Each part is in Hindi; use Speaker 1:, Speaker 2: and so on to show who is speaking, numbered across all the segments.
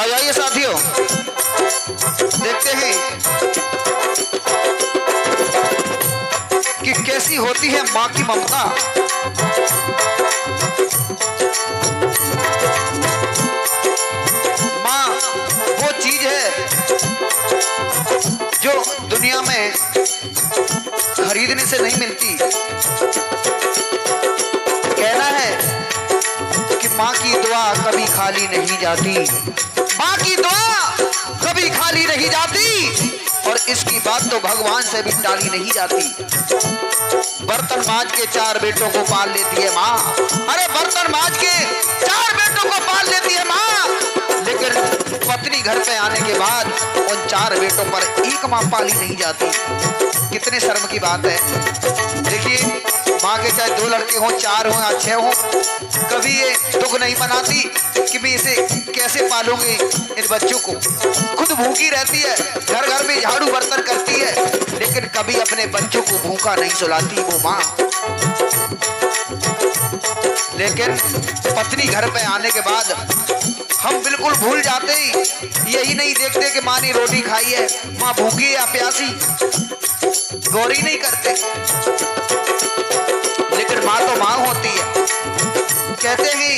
Speaker 1: जाइए साथियों, देखते हैं कि कैसी होती है माँ की ममता। माँ वो चीज है जो दुनिया में खरीदने से नहीं मिलती। कहना है कि माँ की दुआ कभी खाली नहीं जाती, माँ की दुआ कभी खाली नहीं जाती, और इसकी बात तो भगवान से भी टाली नहीं जाती। बर्तन मांज के 4 बेटों को पाल लेती है माँ। अरे बर्तन मांज के 4 बेटों को पाल लेती है माँ, लेकिन पत्नी घर पे आने के बाद उन 4 बेटों पर एक माँ पाली नहीं जाती। कितने शर्म की बात है। देखिए, माँ के चाहे 2 लड़के हों, 4 हों या 6 हों, कभी ये दुख नहीं मनाती कि मैं इसे कैसे पालूंगी इन बच्चों को। खुद भूखी रहती है, घर घर में झाड़ू बर्तन करती है, लेकिन कभी अपने बच्चों को भूखा नहीं सुलाती वो माँ। लेकिन पत्नी घर पे आने के बाद हम बिल्कुल भूल जाते ही, यही नहीं देखते कि माँ ने रोटी खाई है, माँ भूखी या प्यासी, गौर ही नहीं करते। लेकिन माँ तो माँ होती है। कहते हैं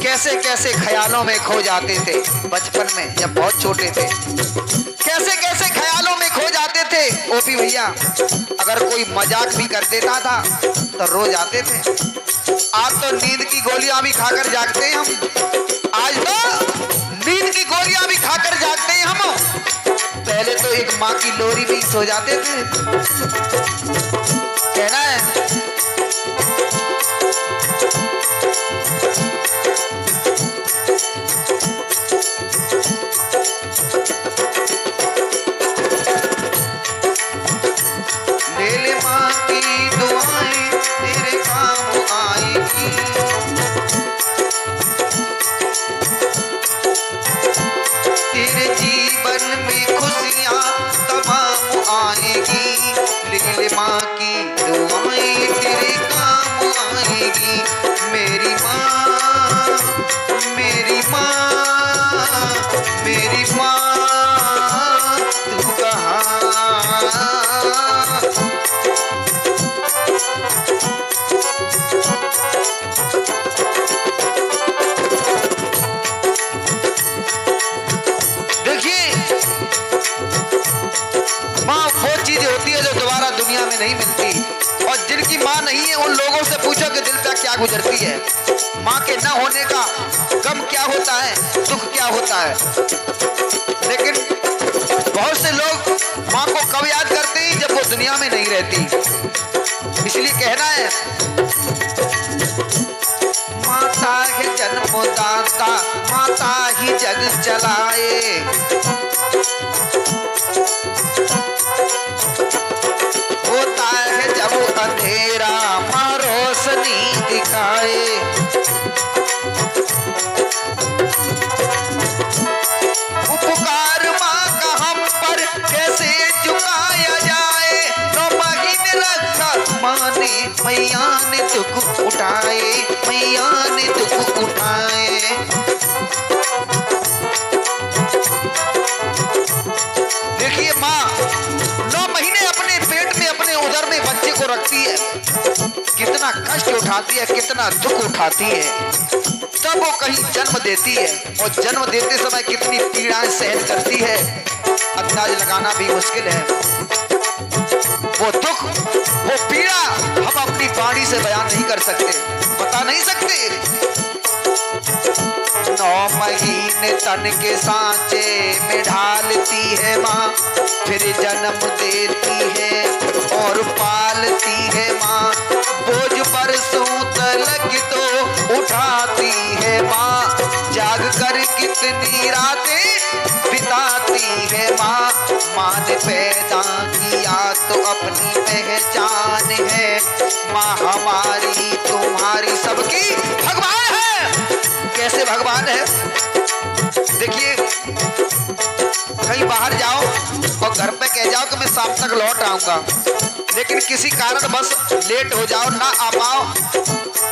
Speaker 1: कैसे कैसे ख्यालों में खो जाते थे बचपन में, जब बहुत छोटे थे, कैसे कैसे ख्यालों में खो जाते थे। ओपी भैया, अगर कोई मजाक भी कर देता था तो रो जाते थे। आज तो नींद की गोलियां भी खाकर जागते हैं हम। आज तो नींद की गोलियां भी खाकर जागते हैं हम। पहले तो एक माँ की लोरी में सो जाते थे। कहना है ले ले माँ की दुआएं तेरे काम आएगी, तेरे जीवन में खुशियाँ तमाम आएगी। ले ले माँ की दुआएं तेरे काम आएगी। मेरी माँ, मेरी माँ, मेरी माँ तू कहाँ। देखिए, माँ वो चीज होती है जो दोबारा दुनिया में नहीं मिलती, और जिनकी माँ नहीं है उन लोगों से पूछो कि दिल पे क्या गुजरती है। माँ के न होने का गम क्या होता है, दुख क्या होता है। लेकिन बहुत से लोग माँ को कब याद करते हैं, जब वो दुनिया में नहीं रहती। इसलिए कहना है माता है जन्मदाता, माता ही जग चलाए। होता है जब अंधेरा माँ रोशनी दिखाए। उपकार माँ का हम पर कैसे चुकाया जाए। 9 महीने रखा माँ ने, मैया ने दुख उठाए, मैया ने दुख उठाए। देखिए, माँ 9 महीने अपने पेट में, अपने उदर में बच्चे को रखती है। कितना कष्ट उठाती है, कितना दुख उठाती है, तब वो कहीं जन्म देती है। और जन्म देते समय कितनी पीड़ाएं सहन करती है, अंदाज लगाना भी मुश्किल है। वो दुख, वो पीड़ा हम अपनी वाणी से बयान नहीं कर सकते, बता नहीं सकते। 9 महीने तन के सांचे में ढालती है माँ, फिर जन्म देती है और पालती है माँ। बोझ पर सूत लग तो उठाती है माँ, जाग कर कितनी रातें बिताती है माँ। माँ ने पैदा किया तो अपनी पहचान है, माँ हमारी तुम्हारी सबकी भगवान है। कैसे भगवान है? देखिए, कहीं बाहर जाओ और घर पे कह जाओ कि मैं शाम तक लौट आऊंगा, लेकिन किसी कारण बस लेट हो जाओ, ना आ पाओ,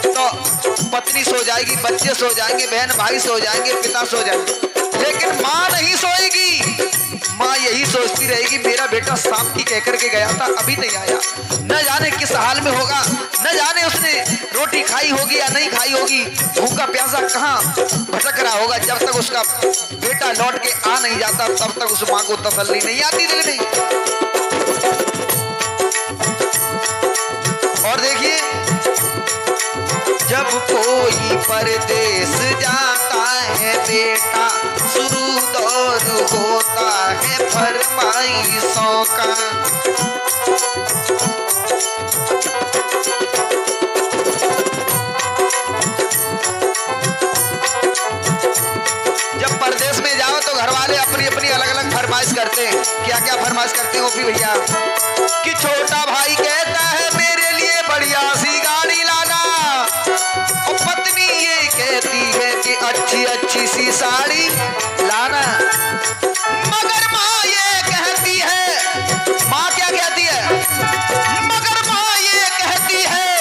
Speaker 1: तो पत्नी सो जाएगी, बच्चे सो जाएंगे, बहन भाई सो जाएंगे, पिता सो जाएंगे, लेकिन माँ नहीं सोएगी। माँ यही सोचती रहेगी मेरा बेटा शाम की कह करके गया था, अभी नहीं आया, न जाने किस हाल में होगा, न जाने उसने रोटी खाई होगी या नहीं खाई होगी, भूखा प्यासा कहाँ भटक रहा होगा। जब तक उसका बेटा लौट के आ नहीं जाता तब तक उस माँ को तसल्ली नहीं आती दिल में। और देखिए, जब कोई परदेश जाता है बेटा, शुरू दौर होता है फरमाइशों का। जब परदेश में जाओ तो घर वाले अपनी अपनी अलग अलग फरमाइश करते हैं। क्या क्या फरमाइश करते हैं ओपी भैया? कि छोटा भाई कहता है मेरे लिए बढ़िया सी गाड़ी लाना, और पत्नी ये कहती है कि अच्छी अच्छी सी साड़ी लाना। मगर माँ ये कहती है, माँ क्या कहती है? मगर माँ ये कहती है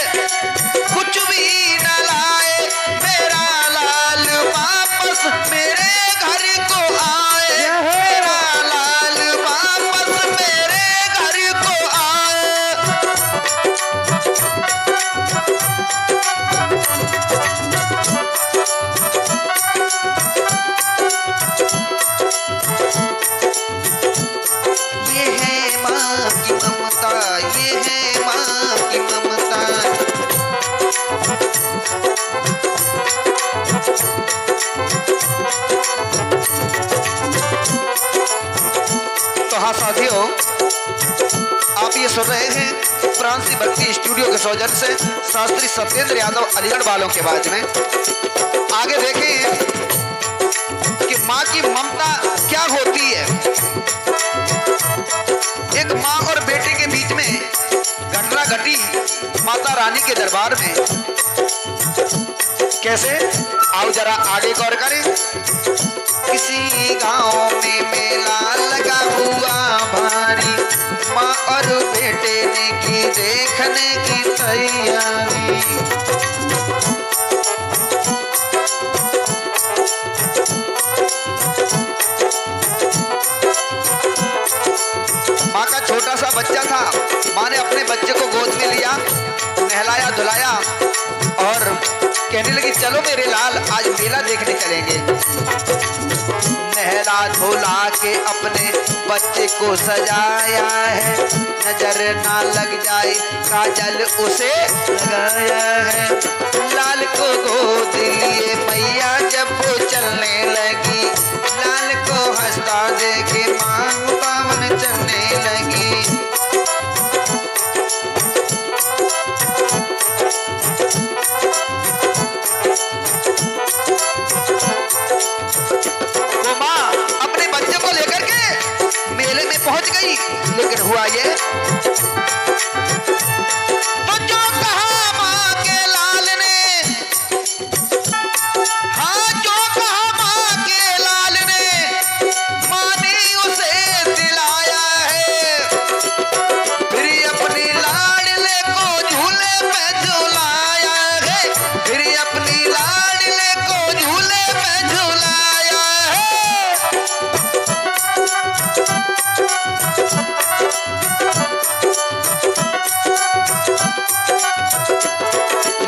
Speaker 1: कुछ भी न लाए मेरा लाल वापस मेरे घर को आए, मेरा लाल वापस मेरे घर को आए। ये है माँ की ममता, ये है माँ की ममता। तो हाँ साथियों, आप ये सुन रहे हैं प्रांसी भक्ति स्टूडियो के सौजन्य से शास्त्री सत्येंद्र यादव अलीगढ़ वालों के बाज में। आगे देखें कि माँ की ममता क्या होती है। एक माँ और बेटे के बीच में घटना घटी माता रानी के दरबार में। कैसे? आओ जरा आगे गौर करें। किसी गांव में मेला लगा हुआ भारी, माँ और बेटे ने की देखने की तैयारी। माँ का छोटा सा बच्चा था। माँ ने अपने बच्चे को गोद में लिया, नहलाया धुलाया और कहने लगी चलो मेरे लाल आज मेला देखने चलेंगे। नहला धुला के अपने बच्चे को सजाया है, नजर ना लग जाए काजल उसे लगाया है। लाल को गोद लिए मैया जब वो चलने लगी, लाल को हंसता देखे माँ पावन चलने लगी। वो माँ अपने बच्चे को लेकर के मेले में पहुंच गई, लेकिन हुआ ये तो जो कहा माँ के लाल ने, हाँ जो कहा माँ के लाल ने, माँ ने उसे दिलाया है। फिर अपनी लाडले को झूले पे झुलाया है, फिर अपनी लाडले को झूले पे झुलाया है।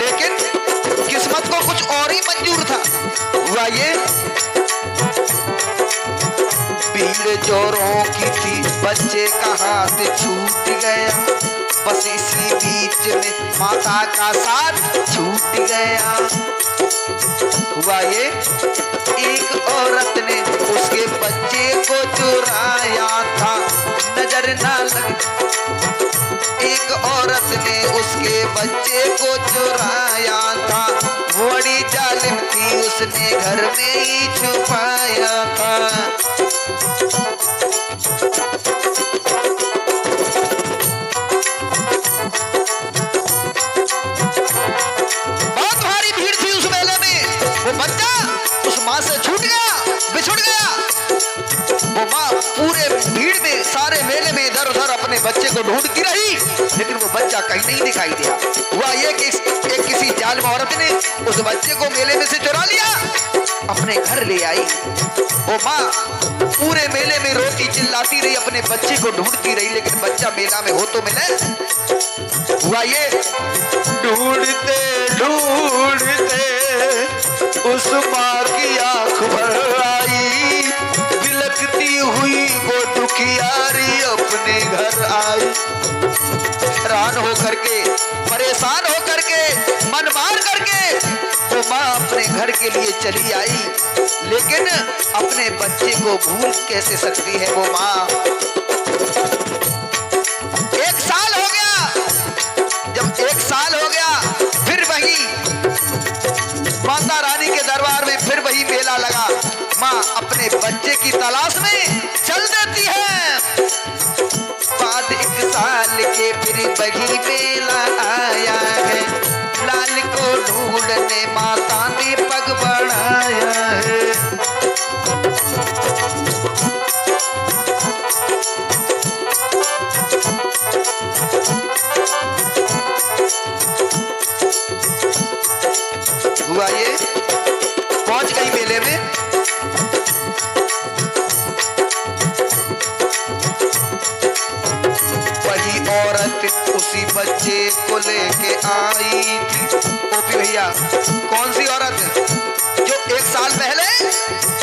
Speaker 1: लेकिन किस्मत को कुछ और ही मंजूर था। हुआ ये भीड़ जोरों की थी, बच्चे का हाथ छूट गया, बस इसी बीच में माता का साथ छूट गया। हुआ ये एक औरत ने उसके बच्चे को चुराया था, नजर ना लग। एक औरत ने उसके बच्चे को चुराया था, बड़ी जालिम थी उसने घर में ही छुपाया था। बहुत भारी भीड़ थी उस मेले में। वो बच्चा उस माँ से छूट गया, बिछुड़ गया। वो माँ पूरे भीड़ में सारे मेले में इधर उधर अपने बच्चे को ढूंढती रही, लेकिन वो बच्चा कहीं नहीं दिखाई दिया। हुआ ये कि एक किसी जालिम औरत ने उस बच्चे को मेले में से चुरा लिया, अपने घर ले आई। वो माँ पूरे मेले में रोती चिल्लाती रही, अपने बच्चे को ढूंढती रही, लेकिन बच्चा मेला में हो तो मिले। हुआ ये ढूंढते ढूंढते उस माँ की आंख भर आई, बिलखती हुई वो दुखियारी अपने घर आई। हैरान होकर के, परेशान होकर के, मन मार करके वो माँ अपने घर के लिए चली आई, लेकिन अपने बच्चे को भूल कैसे सकती है वो माँ। 1 साल हो गया, जब 1 साल हो गया, फिर वही माता रानी के दरबार में फिर वही मेला लगा। माँ अपने बच्चे की तलाश में चल देती है। बाद 1 साल के फिर वही मेला आया है, लाल को ढूंढने माता ने पग बढ़ाया है। हुआ ये पहुंच गई मेले में। वही औरत उसी बच्चे को लेके आई थी। ओपी भैया, कौन सी औरत जो 1 साल पहले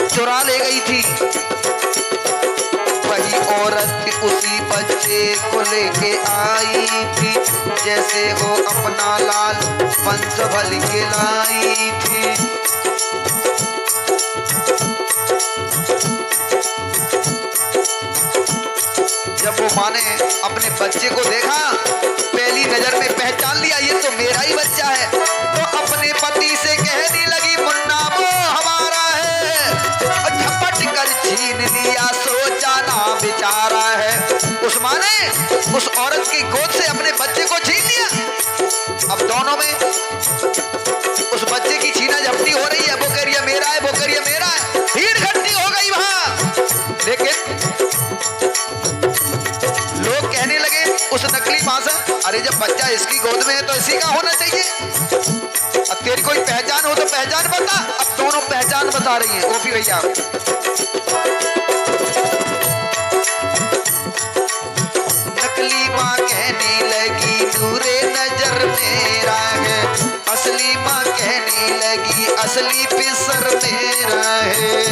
Speaker 1: चुरा ले गई थी? वही औरत उसी बच्चे को लेके आई थी, जैसे वो अपना लाल पंच भल के लाई थी। जब वो माँ ने अपने बच्चे को देखा, पहली नजर में पहचान लिया ये तो मेरा ही बच्चा है, तो अपने पति से कहने लगी मुन्ना वो हमारा है, और झपट कर छीन लिया, सोचा ना बेचारा है। उस माँ ने उस औरत की गोद से अपने बच्चे को छीन लिया। अब दोनों में उस बच्चे की छीना झपटी हो रही है, वो कह रही है मेरा है, वो कह रही है मेरा है, भीड़ इकट्ठी हो गई वहां। लेकिन लोग कहने लगे उस नकली माँ से, अरे जब बच्चा इसकी गोद में है तो इसी का होना चाहिए, अब तेरी कोई पहचान हो तो पहचान बता। अब दोनों पहचान बता रही हैं। ओपी भैया, नकली माँ कहने लगी नूरे नजर मेरा है, असली माँ कहने लगी असली पिसर मेरा है।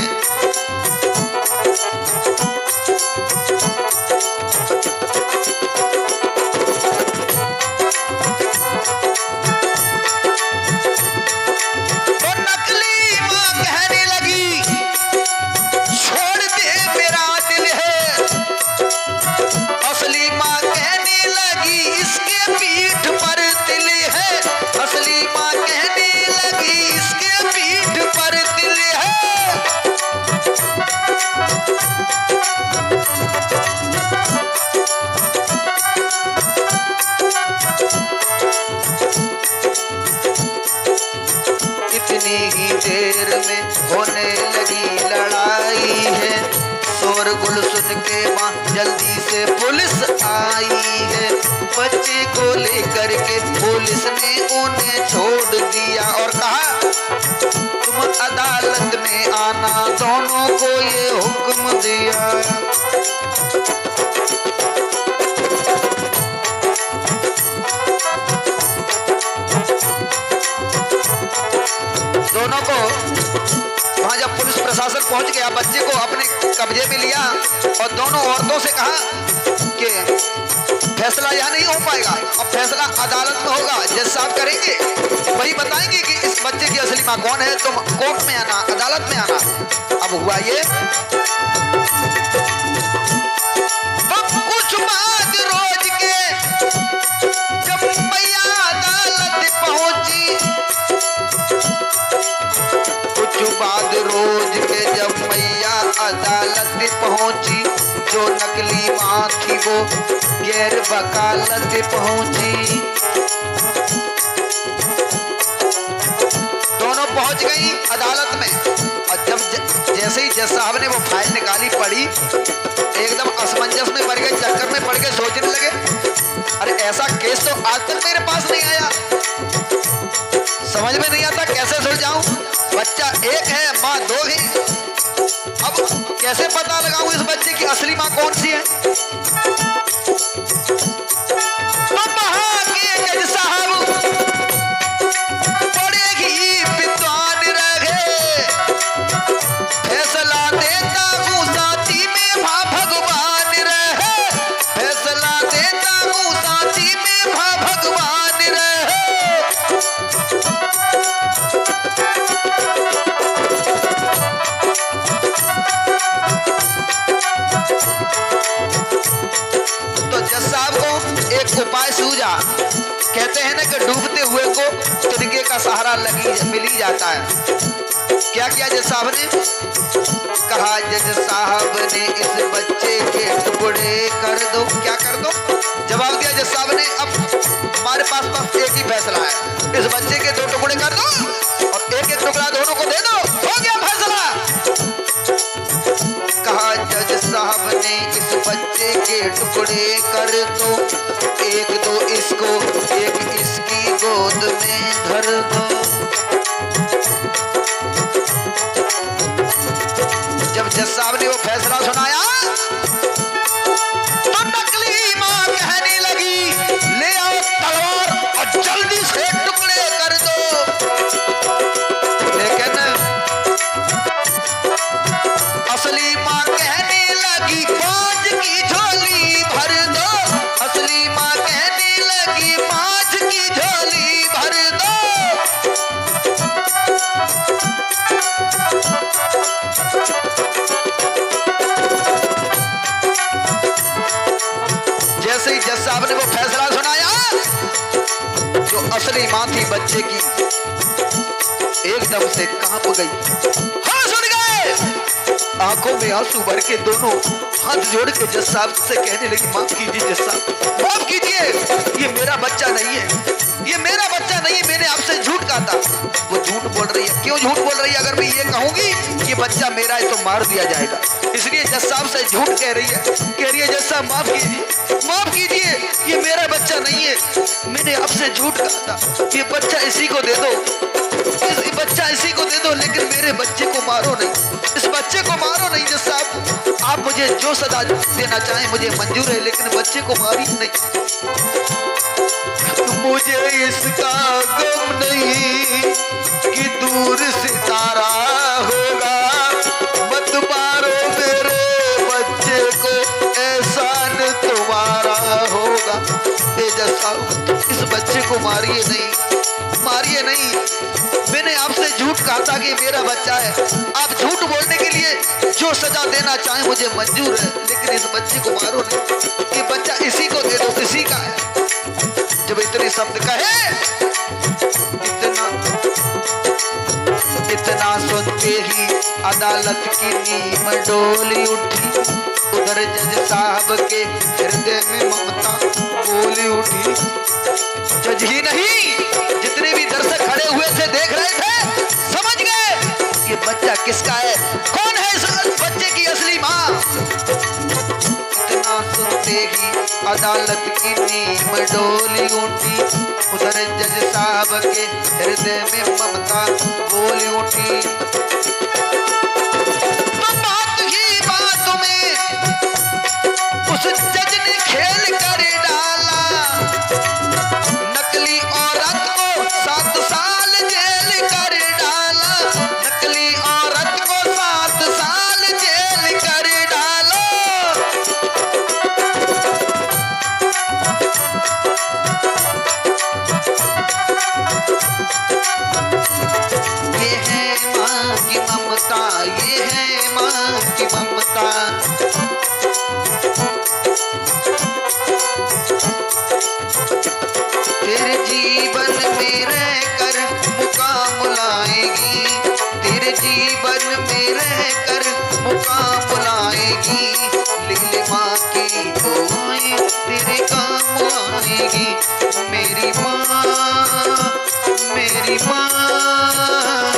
Speaker 1: इतनी ही देर में होने लगी लड़ाई है, शोरगुल सुन के माँ जल्दी से पुलिस आई है। बच्चे को लेकर के पुलिस ने उन्हें छोड़ दिया और कहा तुम अदालत में आना, दोनों को ये हुक्म दिया। दोनों को वहां जब पुलिस प्रशासन पहुंच गया, बच्चे को अपने कब्जे में लिया और दोनों औरतों से कहा कि फैसला यहाँ नहीं हो पाएगा, अब फैसला अदालत में होगा, जज साहब करेंगे, वही बताएंगे कि इस बच्चे की असली माँ कौन है, तुम कोर्ट में आना, अदालत में आना। अब हुआ ये कुछ बाद रोज के जब मैया अदालत पहुंची, कुछ बाद रोज के जब मैया अदालत पहुंची, जो नकली माँ थी वो गैर वकालत पहुंची। दोनों पहुंच गई अदालत में और जब जैसे ही जज साहब ने वो फाइल निकाली, पढ़ी, एकदम असमंजस में पड़ गए, चक्कर में पड़ गए, सोचने लगे अरे ऐसा केस तो आज तक मेरे पास नहीं आया, समझ में नहीं आता कैसे सुलझाऊं। बच्चा एक है, माँ दो ही, अब कैसे पता लगाऊं इस बच्चे की असली माँ कौन सी है। तो वहां के जज साहब बड़े ही विद्वान रहे, फैसला देता हूँ साथी में माँ भगवान रहे, फैसला देता हूँ साथी में माँ भगवान रहे। तो जज साहब को एक उपाय सूझा, कहते हैं ना कि डूबते हुए को तिनके का सहारा मिल ही जाता है। क्या किया जज साहब ने, कहा जज साहब ने इस बच्चे के टुकड़े कर दो। क्या कर दो? जवाब दिया जज साहब ने, अब हमारे पास बस एक ही फैसला है, इस बच्चे के 2 टुकड़े कर दो और एक एक टुकड़ा दोनों को दे दो, हो गया फैसला। कहा जज साहब ने इस बच्चे के टुकड़े कर दो, एक दो इसको एक इसकी गोद में धर दो। जब जज साहब ने वो फैसला सुनाया तो नकली मां कहने लगी ले आओ तलवार और जल्दी से टुकड़े कर दो। लेकिन असली मां कहने लगी मांझ की झोली भर दो, असली मां कहने लगी मांझ की झोली भर दो। जैसे ही जज साहब ने वो फैसला सुनाया, जो असली मां थी बच्चे की एकदम से कांप गई, होश उड़ गए, आंखों में आंसू भर के दोनों हाथ जोड़ के जज साहब से कहने लगी माफ कीजिए जज साहब, माफ कीजिए, ये मेरा बच्चा नहीं है, ये मेरा बच्चा नहीं है, मैंने आपसे झूठ कहा था। वो झूठ बोल रही है। क्यों झूठ बोल रही है? अगर मैं ये कहूंगी कि बच्चा मेरा है तो मार दिया जाएगा, इसलिए जज साहब से झूठ कह रही है जज साहब माफ कीजिए, माफ कीजिए, ये मेरा बच्चा नहीं है, मैंने आपसे झूठ कहा था, ये बच्चा इसी को दे दो, बच्चा इसी को दे दो, लेकिन मेरे बच्चे को मारो नहीं, इस बच्चे को मारो नहीं। जज साहब आप मुझे जो सजा देना चाहें मुझे मंजूर है, लेकिन बच्चे को मारी नहीं। मुझे इसका गम नहीं कि दूर सितारा होगा, मत मारो मेरे बच्चे को, एहसान तुम्हारा होगा। जज साहब इस बच्चे को मारिए नहीं, मारिए नहीं, मैंने आपसे झूठ कहा था कि मेरा बच्चा है, आप झूठ बोलने के लिए जो सजा देना चाहें मुझे मंजूर है, लेकिन इस बच्चे को मारो नहीं, ये बच्चा इसी को दे दो, इसी का है। जब इतने शब्द कहे, इतना सुनते ही अदालत की नींव डोली उठी, उधर जज साहब के हृदय में ममता बोली उठी। जज ही नहीं, जितने भी दर्शक खड़े हुए थे देख रहे थे, समझ गए ये बच्चा किसका है, कौन है इस बच्चे की असली माँ। इतना सुनते ही अदालत की नींव डोली उठी, उधर जज साहब के हृदय में ममता बोली उठी। तो बात ही बात में उस जज ने खेल कर डाला, नकली औरत को 7 साल जेल कर डाला, नकली औरत को 7 साल जेल कर डाला। ये है माँ की ममता, ये है माँ की ममता। तेरे जीवन में रहकर मुकाम लाएगी, तेरे जीवन में रहकर मुकाम लाएगी, लीला की दुआएं तेरे काम आएगी, मेरी माँ, मेरी माँ।